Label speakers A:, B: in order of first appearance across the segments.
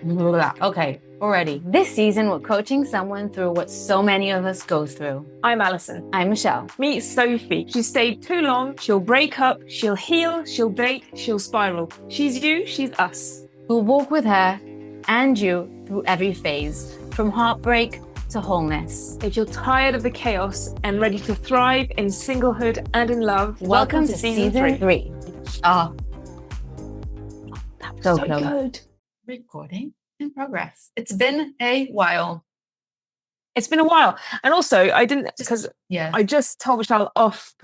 A: Okay, already. This season, we're coaching someone through what so many of us go through.
B: I'm Alison.
A: I'm Michelle.
B: Meet Sophie. She stayed too long, she'll break up, she'll heal, she'll date, she'll spiral. She's you, she's us.
A: We'll walk with her and you through every phase, from heartbreak to wholeness.
B: If you're tired of the chaos and ready to thrive in singlehood and in love,
A: welcome to season 3. Oh,
B: that was
A: so
B: so
A: close.
B: good.
A: Recording in progress. It's been a while.
B: It's been a while. And also, I didn't, because I just told Michelle off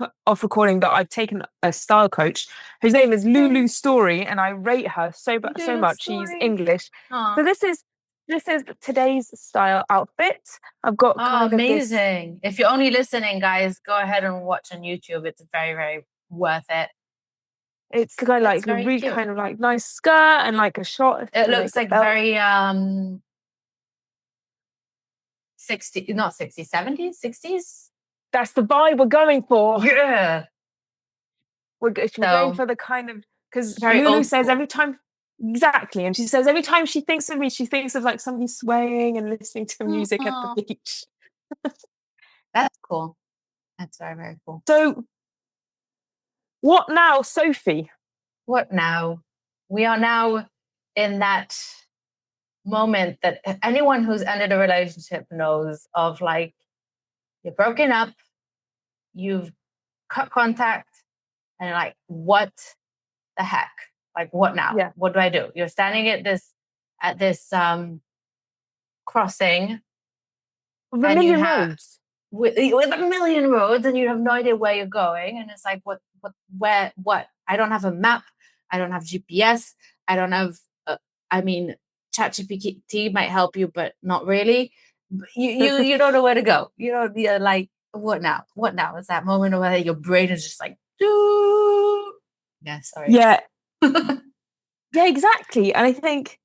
B: recording that I've taken a style coach whose name is Lulu Story, and I rate her so much. She's English.
A: Aww.
B: So this is today's style outfit. I've got kind
A: amazing. If you're only listening, guys, go ahead and watch on YouTube. It's very, very worth it.
B: It's kind of like a really kind of like nice skirt and like a short.
A: It looks like very 60, not 60s, 70s, 60s.
B: That's the vibe we're going for.
A: Yeah.
B: We're going for the kind of, because Lulu says every time, exactly, and she says every time she thinks of me, she thinks of like somebody swaying and listening to music at the beach.
A: That's cool. That's very, very cool.
B: So, what now, Sophie?
A: What now? We are now in that moment that anyone who's ended a relationship knows of, like, you're broken up, you've cut contact, and you're like, what the heck? Like, what now?
B: Yeah.
A: What do I do? You're standing at this crossing
B: with a million roads.
A: With a million roads, and you have no idea where you're going, and it's like, what? I don't have a map. I don't have GPS. I don't have. ChatGPT might help you, but not really. You don't know where to go. You're like, what now? What now? It's that moment where your brain is just like, doo. Yeah, sorry.
B: Yeah. Yeah, exactly. And I think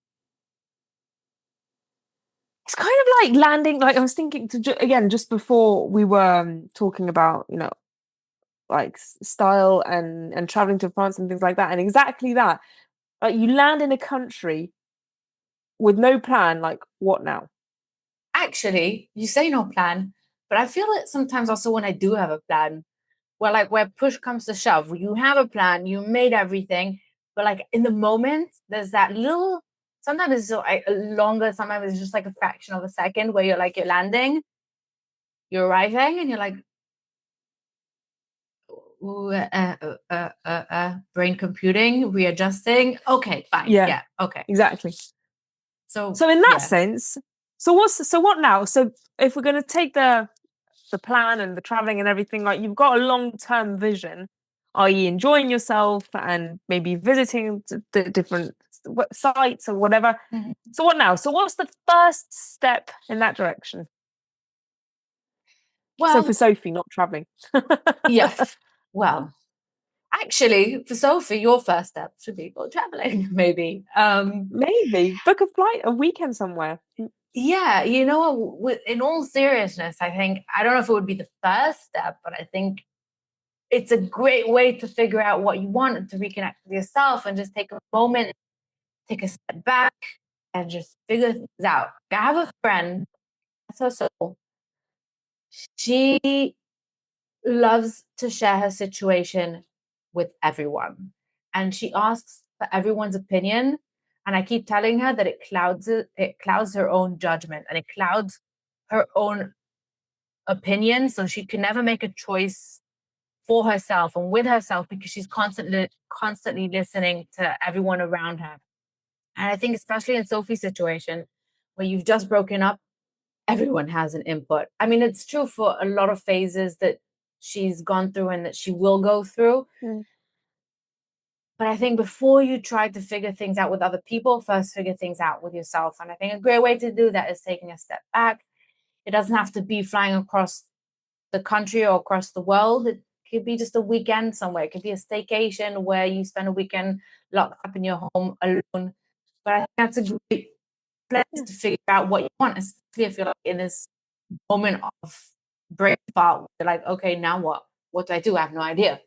B: it's kind of like landing, like I was thinking again, just before we were talking about, like style and traveling to France and things like that. And exactly that, like you land in a country with no plan, like what now?
A: Actually, you say no plan, but I feel it sometimes also when I do have a plan, where push comes to shove, you have a plan, you made everything, but like in the moment, there's that little, sometimes it's longer, sometimes it's just like a fraction of a second where you're landing, you're arriving, and you're like, brain computing, readjusting. Okay, fine. Yeah, okay.
B: Exactly.
A: So
B: in that sense, so what now? So if we're going to take the plan and the traveling and everything, like you've got a long-term vision, i.e. enjoying yourself and maybe visiting the different sites or whatever.
A: Mm-hmm.
B: So what now? So what's the first step in that direction? Well, so for Sophie, not traveling.
A: Yes. Well, actually, for Sophie, your first step should be go traveling, maybe.
B: Maybe book a flight, a weekend somewhere.
A: Yeah, in all seriousness, I think, I don't know if it would be the first step, but I think it's a great way to figure out what you want and to reconnect with yourself and just take a moment, take a step back, and just figure things out. I have a friend, so she loves to share her situation with everyone, and she asks for everyone's opinion. And I keep telling her that it clouds her own judgment, and it clouds her own opinion, so she can never make a choice for herself and with herself, because she's constantly listening to everyone around her. And I think especially in Sophie's situation, where you've just broken up, everyone has an input. I mean, it's true for a lot of phases that she's gone through and that she will go through. But I think before you try to figure things out with other people, first figure things out with yourself. And I think a great way to do that is taking a step back. It doesn't have to be flying across the country or across the world. It could be just a weekend somewhere. It could be a staycation where you spend a weekend locked up in your home alone. But I think that's a great place to figure out what you want, especially if you're like in this moment of break apart. You're like, okay, now what? What do I do? I have no idea.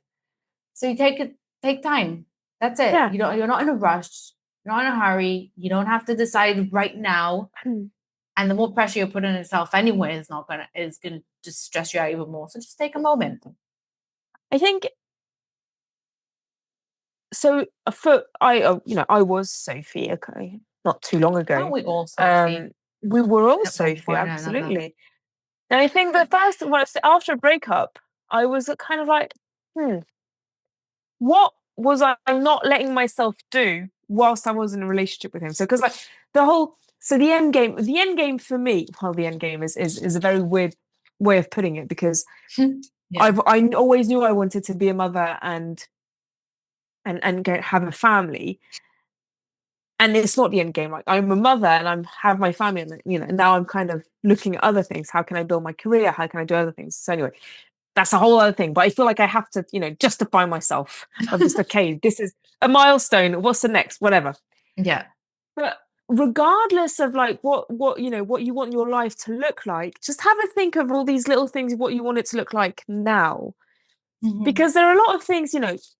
A: So you take time. That's it.
B: Yeah.
A: You're not in a rush. You're not in a hurry. You don't have to decide right now. And the more pressure you put on yourself anyway is gonna just stress you out even more. So just take a moment.
B: I think so. For I was Sophie. Okay, not too long
A: Aren't
B: ago.
A: we all, Sophie?
B: We were all
A: At one
B: Sophie,
A: point or another.
B: absolutely. And I think the first, well, after a breakup, I was kind of like, hmm, what was I not letting myself do whilst I was in a relationship with him? So, because like the end game for me, well, the end game is a very weird way of putting it because
A: Yeah.
B: I always knew I wanted to be a mother and have a family. And it's not the end game. Like I'm a mother and I'm have my family, and now I'm kind of looking at other things. How can I build my career? How can I do other things? So anyway, that's a whole other thing. But I feel like I have to, justify myself of just okay, this is a milestone. What's the next? Whatever.
A: Yeah.
B: But regardless of like what you want your life to look like, just have a think of all these little things, what you want it to look like now.
A: Mm-hmm.
B: Because there are a lot of things,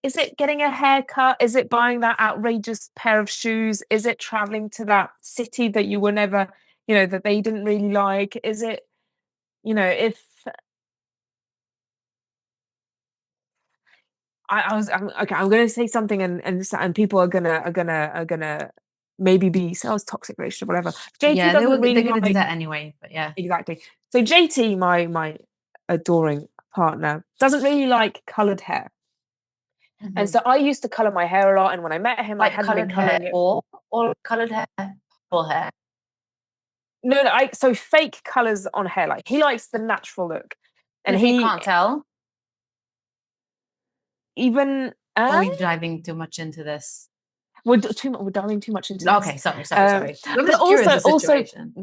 B: is it getting a haircut? Is it buying that outrageous pair of shoes? Is it traveling to that city that you were never, that they didn't really like? Is it, if okay, I'm gonna say something and people are gonna maybe be sales toxic relationship, whatever. JT
A: Yeah,
B: doesn't
A: they're
B: really
A: gonna do
B: like
A: that anyway, but yeah.
B: exactly. So JT, my adoring partner, doesn't really like colored hair. And
A: Mm-hmm.
B: so I used to color my hair a lot. And when I met him, I
A: Like
B: hadn't been
A: colored hair
B: coloring it.
A: or colored hair, full hair.
B: No, no, so fake colors on hair. Like he likes the natural look.
A: And
B: And
A: if you
B: he
A: can't tell,
B: even
A: or are we diving too much into this?
B: we're diving too much into this.
A: Okay, sorry. I'm
B: But
A: just curious the
B: also
A: situation.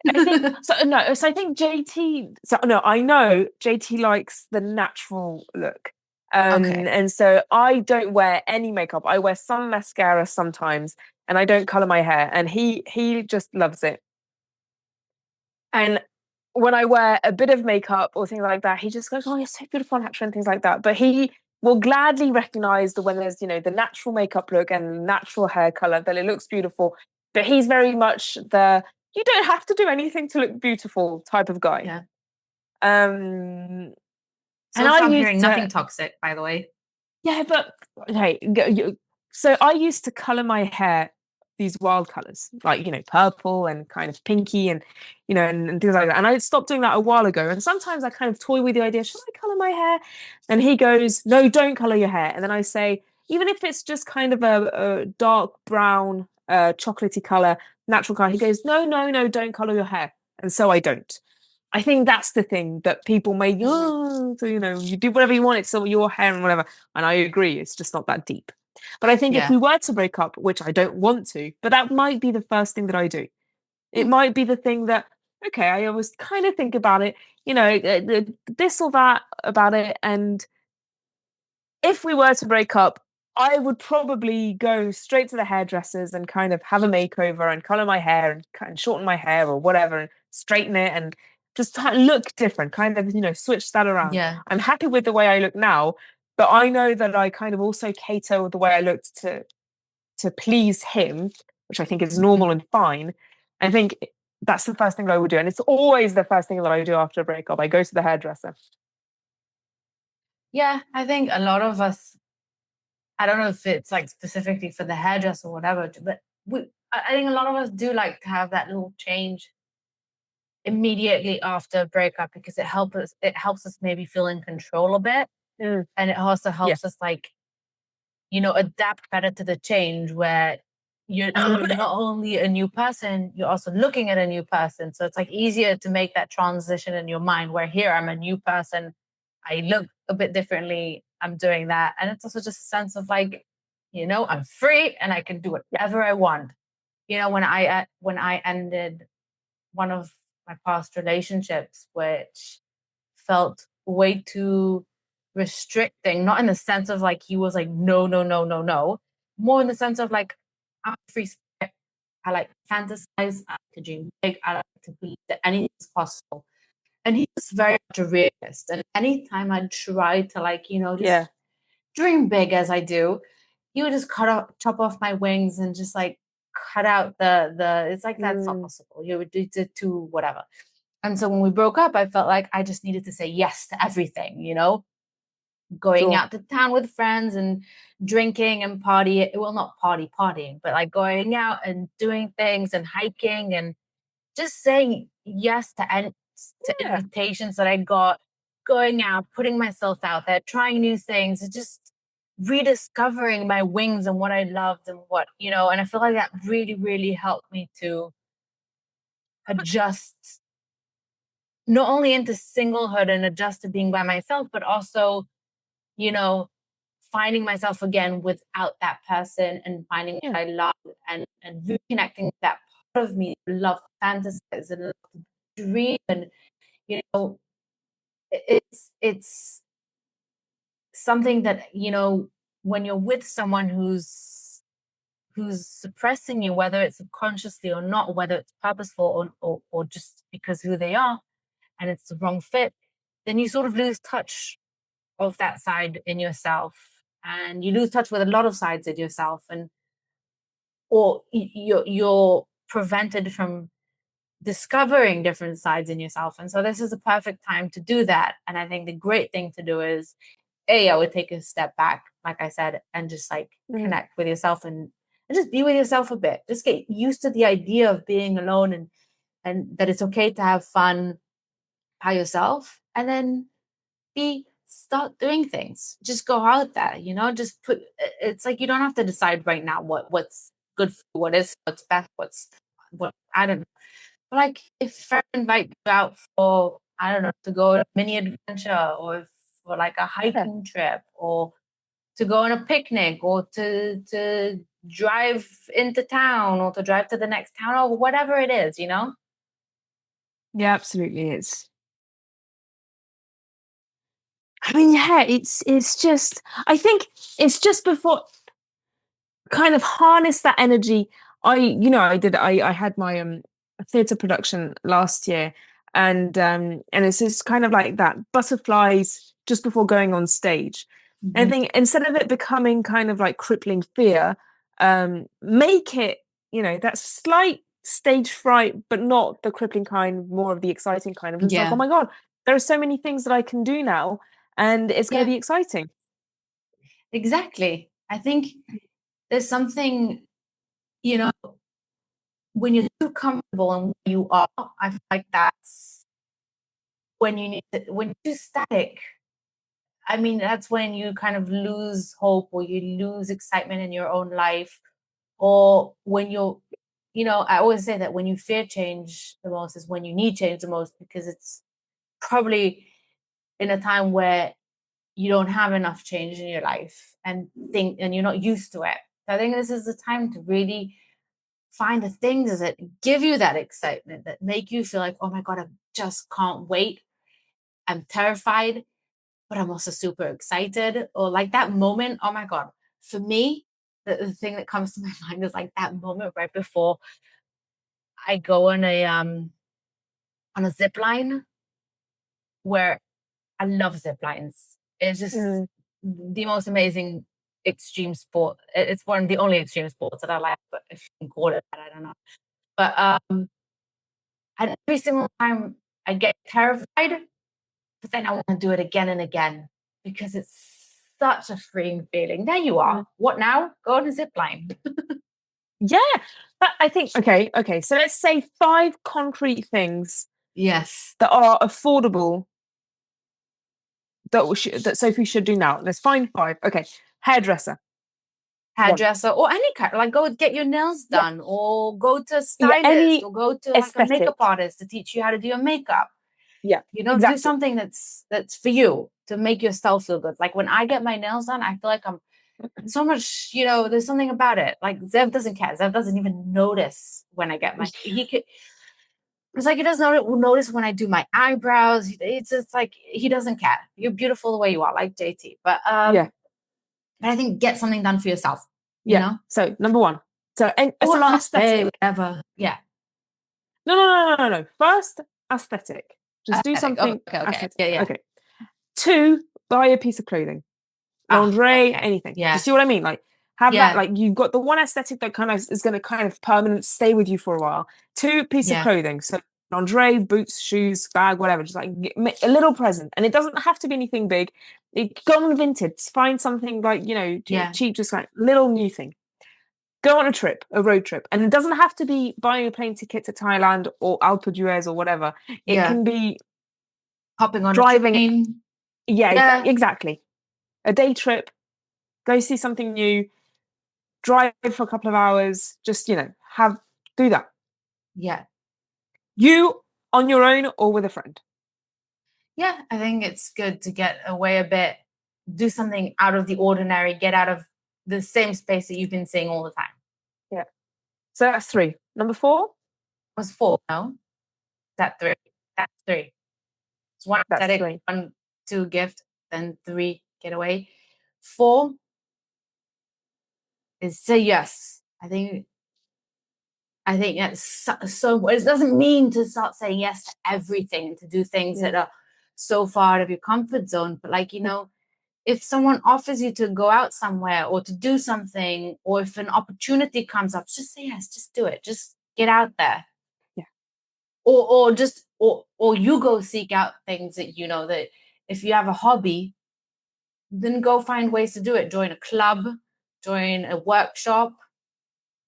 B: I think so. No, so I think JT. So no, I know JT likes the natural look,
A: Okay.
B: and so I don't wear any makeup. I wear some mascara sometimes, and I don't color my hair. And he just loves it. And when I wear a bit of makeup or things like that, he just goes, "Oh, you're so beautiful natural," and things like that. But he will gladly recognize that when there's the natural makeup look and natural hair color, that it looks beautiful. But he's very much the you don't have to do anything to look beautiful type of guy.
A: Yeah.
B: Um, and
A: So
B: I
A: far I'm
B: used
A: hearing
B: to
A: nothing toxic, by the way.
B: yeah, but okay. So I used to color my hair these wild colors, like purple and kind of pinky, and and things like that. And I stopped doing that a while ago. And sometimes I kind of toy with the idea: should I color my hair? And he goes, "No, don't color your hair." And then I say, even if it's just kind of a dark brown, chocolatey color, natural color. He goes, "No, no, no, don't color your hair." And so I don't. I think that's the thing that people may
A: Mm-hmm.
B: so you do whatever you want, it's so your hair and whatever. And I agree, it's just not that deep. But I think if
A: Yeah.
B: we were to break up, which I don't want to, but that might be the first thing that I do. It
A: Hmm.
B: might be the thing that okay, I always kind of think about it, this or that about it, and if we were to break up, I would probably go straight to the hairdressers and kind of have a makeover and color my hair and kind of shorten my hair or whatever and straighten it and just look different, kind of, switch that around.
A: Yeah.
B: I'm happy with the way I look now, but I know that I kind of also cater the way I looked to please him, which I think is
A: Mhm.
B: normal and fine. I think that's the first thing that I would do. And it's always the first thing that I do after a breakup. I go to the hairdresser.
A: Yeah, I think a lot of us, I don't know if it's like specifically for the hairdresser or whatever, but I think a lot of us do like to have that little change immediately after a breakup because it helps us maybe feel in control a bit.
B: Mm,
A: And it also
B: yeah.
A: helps us like, adapt better to the change where you're not only a new person, you're also looking at a new person. So it's like easier to make that transition in your mind where here I'm a new person. I look a bit differently. I'm doing that. And it's also just a sense of like, I'm free and I can do whatever I want. When I ended one of my past relationships, which felt way too restricting, not in the sense of like he was like, no, no, no, no, no, more in the sense of like, I'm a free spirit. I like to fantasize, I like to dream big, I like to believe that anything is possible. And he was very much a realist. And anytime I tried to like, just
B: Yeah.
A: dream big as I do, he would just chop off my wings and just like cut out the. It's like that's not
B: Mm,
A: possible. You would do to whatever. And so when we broke up, I felt like I just needed to say yes to everything, going
B: sure.
A: out to town with friends and drinking and well, not partying, but like going out and doing things and hiking and just saying yes to
B: Yeah.
A: invitations that I got, going out, putting myself out there, trying new things, and just rediscovering my wings and what I loved and and I feel like that really, really helped me to adjust not only into singlehood and adjust to being by myself, but also, you know, finding myself again without that person and finding
B: Yeah.
A: what I love and reconnecting with that part of me, love fantasize and love to dream and you know it's something that when you're with someone who's suppressing you, whether it's subconsciously or not, whether it's purposeful or just because who they are and it's the wrong fit, then you sort of lose touch of that side in yourself and you lose touch with a lot of sides in yourself and or you're prevented from discovering different sides in yourself. And so this is a perfect time to do that. And I think the great thing to do is I would take a step back, like I said, and just like
B: Mm,
A: connect with yourself and just be with yourself a bit. Just get used to the idea of being alone and that it's okay to have fun by yourself. And then start doing things. Just go out there, just it's like you don't have to decide right now what's good for you, what's best, what I don't know. But like if a friend invite you out for, I don't know, to go on a mini adventure or for like a
B: yeah.
A: hiking trip or to go on a picnic or to drive into town or to drive to the next town or whatever it is.
B: Yeah, absolutely. I mean, yeah, it's just I think it's just before kind of harness that energy. I had my theatre production last year, and it's just kind of like that butterflies just before going on stage. And I
A: Mhm.
B: think instead of it becoming kind of like crippling fear, make it, that slight stage fright, but not the crippling kind, more of the exciting kind of just like, oh
A: Yeah.
B: my God, there are so many things that I can do now, and it's going to
A: Yeah,
B: be exciting.
A: exactly. I think there's something, you know, when you're too comfortable in where you are, I feel like that's when you're too static. I mean, that's when you kind of lose hope or you lose excitement in your own life. Or when I always say that when you fear change the most is when you need change the most because it's probably in a time where you don't have enough change in your life and you're not used to it. So I think this is the time to really find the things that give you that excitement that make you feel like, oh my God, I just can't wait. I'm terrified, but I'm also super excited. Or like that moment, oh my God. For me, the thing that comes to my mind is like that moment right before I go on a zip line where I love zip lines. It's just
B: Mm,
A: the most amazing extreme sport. It's one of the only extreme sports that I like, but if you can call it that, I don't know. But and every single time I get terrified, but then I want to do it again and again because it's such a freeing feeling. There you
B: mm.
A: are. What now? Go on a zip line.
B: Yeah, but I think okay. So let's say five concrete things
A: Yes.
B: that are affordable that Sophie should do now. Let's find five. Okay, hairdresser, one.
A: Hairdresser or any kind, like go get your nails
B: Yeah,
A: done or go to a
B: yeah.
A: stylist
B: Any
A: or go to like a makeup
B: aesthetic.
A: artist to teach you how to do your makeup.
B: Yeah,
A: Do
B: exactly.
A: something that's for you to make yourself feel good. Like when I get my nails done, I feel like I'm so much, there's something about it. Like Zev doesn't care. Zev doesn't even notice when I get he could, it's like he doesn't notice when I do my eyebrows. It's like he doesn't care. You're beautiful the way you are, like JT.
B: Yeah,
A: But I think get something done for yourself, you
B: yeah.
A: know?
B: So number one. So and
A: Or latte,
B: aesthetic.
A: whatever. Yeah.
B: No. First, aesthetic. Just do
A: Aesthetic. Okay,
B: something
A: okay, okay.
B: aesthetic.
A: Yeah, yeah.
B: Okay. Two, buy a piece of clothing.
A: Ah,
B: Lingerie,
A: okay.
B: anything. Do you
A: Yeah.
B: see what I mean? Like Have that,
A: Yeah.
B: like you've got the one aesthetic that kind of is going to kind of permanent stay with you for a while. Two, piece of
A: Yeah.
B: clothing. So lingerie, boots, shoes, bag, whatever. Just like a little present. And it doesn't have to be anything big. Go on Vinted, find something like,
A: Yeah.
B: cheap, just like little new thing. Go on a trip, a road trip. And it doesn't have to be buying a plane ticket to Thailand or Alpe d'Huez or whatever. It
A: Yeah.
B: can be
A: Hopping on a
B: driving.
A: train.
B: Yeah,
A: Yeah.
B: exactly. A day trip, go see something new, drive for a couple of hours, just, do that.
A: Yeah.
B: You on your own or with a friend.
A: Yeah. I think it's good to get away a bit, do something out of the ordinary, get out of the same space that you've been seeing all the time.
B: Yeah. So that's three. Number four,
A: Was four, no? That three. That's three. It's one
B: that's
A: aesthetic,
B: three.
A: one, two gift, then three get away. Four is say yes. I think that's so it doesn't mean to start saying yes to everything and to do things
B: Yeah.
A: that are so far out of your comfort zone. But like, if someone offers you to go out somewhere or to do something, or if an opportunity comes up, just say yes, just do it. Just get out there.
B: Yeah.
A: Or you go seek out things that that if you have a hobby, then go find ways to do it. Join a club, join a workshop,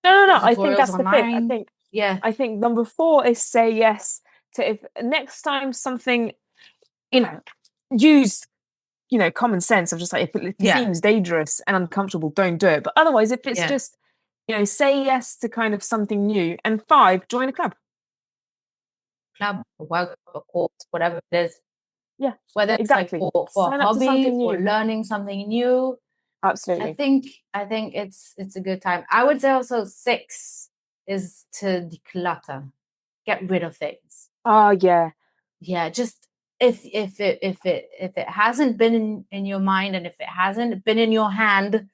B: No, no, no. I think
A: tutorials
B: that's the fifth. I
A: online.
B: think
A: Yeah,
B: I think number four is say yes to if next time something, you know, use, common sense of just like if it
A: yeah,
B: seems dangerous and uncomfortable, don't do it. But otherwise, if it's
A: yeah.
B: just, say yes to kind of something new. And five, join a club.
A: Club, a workshop, a course, whatever it is.
B: Yeah,
A: Whether it's like
B: exactly.
A: for a
B: Sign up to
A: hobby
B: something
A: or
B: new.
A: learning something new. I
B: Absolutely.
A: think I think it's a good time. I would say also six is to declutter, get rid of things.
B: Oh, yeah.
A: Yeah, just if it hasn't been in your mind, and if it hasn't been in your hand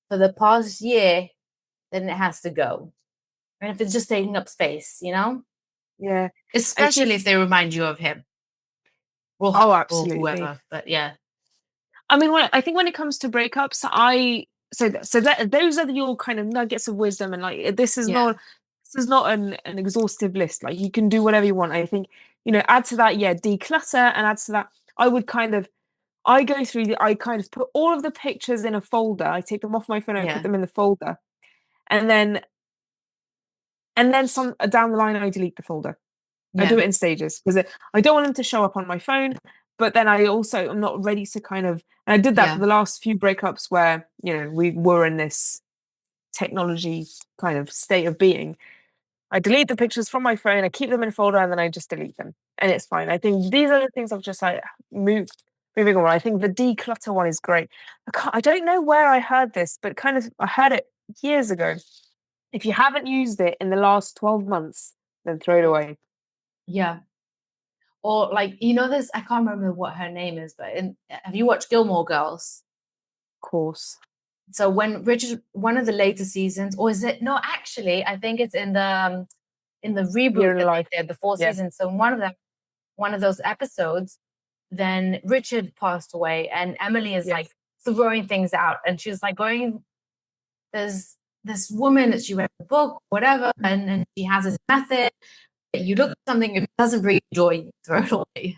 A: for the past year, then it has to go. And if it's just taking up space,
B: Yeah. I
A: especially
B: think,
A: if they remind you of him
B: oh,
A: or
B: absolutely.
A: whoever. But yeah,
B: I mean, I think when it comes to breakups, so that those are your kind of nuggets of wisdom, and like
A: yeah,
B: this is not an exhaustive list. Like you can do whatever you want. I think add to that, yeah, declutter, and add to that. I would kind of I kind of put all of the pictures in a folder. I take them off my phone, I put
A: yeah,
B: them in the folder, and then some down the line I delete the folder. I do
A: yeah,
B: it in stages because I don't want them to show up on my phone, but then I also am not ready to kind of. And I did that for
A: yeah,
B: the last few breakups where we were in this technology kind of state of being. I delete the pictures from my phone, I keep them in a folder, and then I just delete them, and it's fine. I think these are the things I've just like moving on. I think the declutter one is great. I don't know where I heard this, but kind of I heard it years ago. If you haven't used it in the last 12 months, then throw it away. Of
A: yeah. Or like this, I can't remember what her name is, but have you watched Gilmore Girls?
B: course.
A: So when Richard, one of the later seasons, or is it no? Actually, I think it's in the reboot
B: Year in
A: that
B: life.
A: they did, the four
B: Yeah.
A: seasons. So in one of those episodes, then Richard passed away, and Emily is like
B: Yes.
A: throwing things out, and she's like going, "There's this woman that she read a book, whatever, and she has this method. You look at something, if it doesn't bring you joy, you throw it away."
B: Yeah,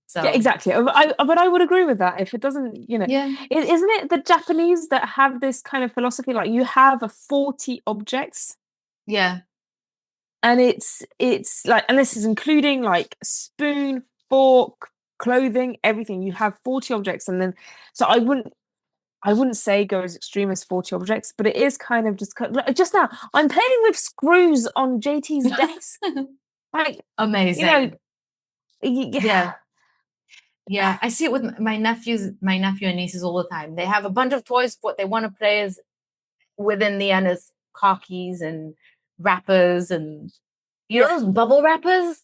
A: So
B: exactly. But I would agree with that. If it doesn't,
A: yeah,
B: isn't it the Japanese that have this kind of philosophy? Like you have a 40 objects,
A: yeah,
B: and it's like, and this is including like spoon, fork, clothing, everything. You have 40 objects, and then so I wouldn't say go as extreme as 40 objects, but it is kind of like, just now I'm playing with screws on JT's desk. Like, you know,
A: amazing.
B: y-
A: Yeah. Yeah, I see it with my nephew and nieces all the time. They have a bunch of toys. What they want to play is within the end is car keys and wrappers, and
B: yeah,
A: those bubble wrappers.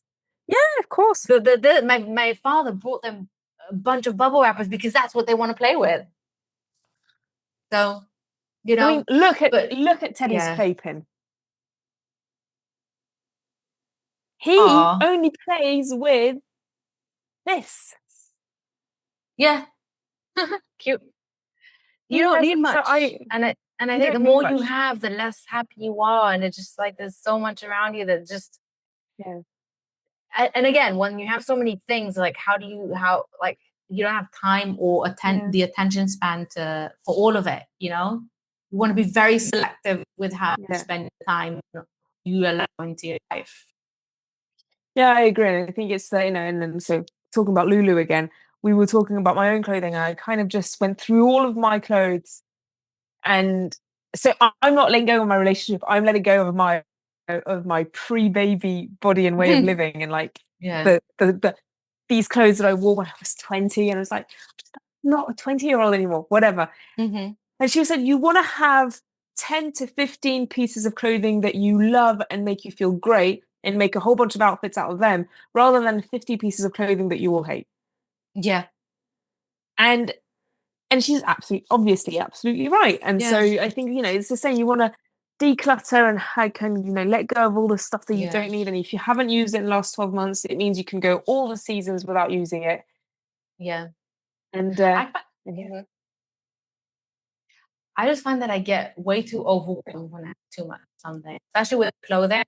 B: yeah, of course.
A: My father brought them a bunch of bubble wrappers because that's what they want to play with. So
B: I mean, look at
A: but
B: look at Teddy's
A: yeah,
B: playpen. He
A: ah,
B: only plays with this.
A: yeah, cute. You don't need
B: So
A: much. And I
B: you
A: think the
B: don't need
A: more you
B: much.
A: have, the less happy you are. And it's just like there's so much around you that just
B: Yeah.
A: and again, when you have so many things, like how like you don't have time or
B: Yeah.
A: the attention span for all of it, you know? You want to be very selective with how you
B: Yeah.
A: spend your time you allow into your life.
B: Yeah, I agree. And I think it's the, and then so talking about Lulu again, we were talking about my own clothing. And I kind of just went through all of my clothes. And so I'm not letting go of my relationship. I'm letting go of my pre-baby body and way of living. And like
A: Yeah.
B: these clothes that I wore when I was 20. And I was like, I'm not a 20-year-old anymore, whatever.
A: Mm-hmm.
B: And she said, you want to have 10 to 15 pieces of clothing that you love and make you feel great and make a whole bunch of outfits out of them rather than 50 pieces of clothing that you will hate.
A: Yeah.
B: And she's obviously absolutely right. And so
A: Yeah.
B: I think, it's the same. You want to declutter and how can, let go of all the stuff that you
A: Yeah.
B: don't need. And if you haven't used it in the last 12 months, it means you can go all the seasons without using it.
A: Yeah.
B: And
A: I
B: yeah.
A: Mhm. I just find that I get way too overwhelmed when I have too much of something, especially with clothing.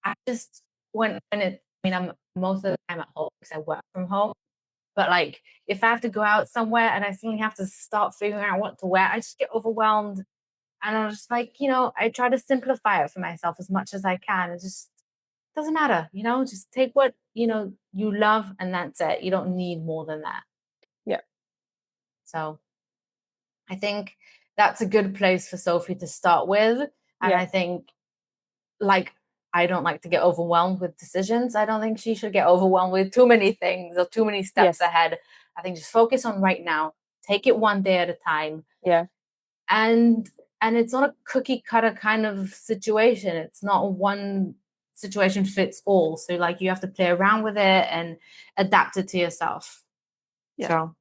A: I just when it I mean I'm most of the time at home because I work from home. But like if I have to go out somewhere and I suddenly have to start figuring out what to wear, I just get overwhelmed. And I'm just like, I try to simplify it for myself as much as I can. It just doesn't matter, just take what, you love and that's it. You don't need more than that.
B: Yeah.
A: So I think that's a good place for Sophie to start with. And
B: Yeah.
A: I think, like, I don't like to get overwhelmed with decisions. I don't think she should get overwhelmed with too many things or too many steps
B: Yes.
A: ahead. I think just focus on right now, take it one day at a time.
B: Yeah.
A: And it's not a cookie cutter kind of situation. It's not one situation fits all. So like you have to play around with it and adapt it to yourself.
B: Yeah.
A: So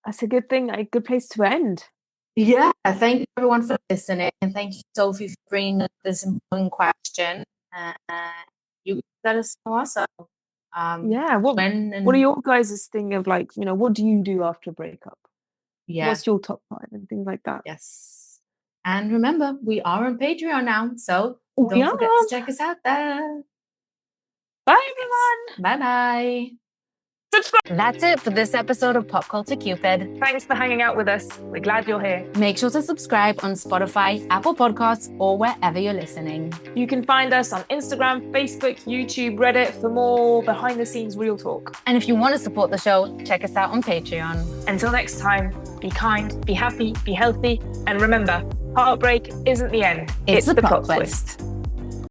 B: That's a good thing, a good place to end.
A: yeah, thank you everyone for listening, and thank you, Sophie, for bringing up this important question. Uh, you let us know also.
B: Yeah. What are your guys' thing of like, what do you do after a breakup?
A: Yeah.
B: What's your top 5 and things like that?
A: Yes. And remember, we are on Patreon now, so
B: We
A: don't
B: are.
A: forget to check us out there.
B: Bye, everyone.
A: Bye-bye.
B: Subscribe.
A: That's it for this episode of Pop Culture Cupid.
B: Thanks for hanging out with us. We're glad you're here.
A: Make sure to subscribe on Spotify, Apple Podcasts, or wherever you're listening.
B: You can find us on Instagram, Facebook, YouTube, Reddit for more behind-the-scenes real talk.
A: And if you want to support the show, check us out on Patreon.
B: Until next time, be kind, be happy, be healthy, and remember, heartbreak isn't the end.
A: It's the plot twist.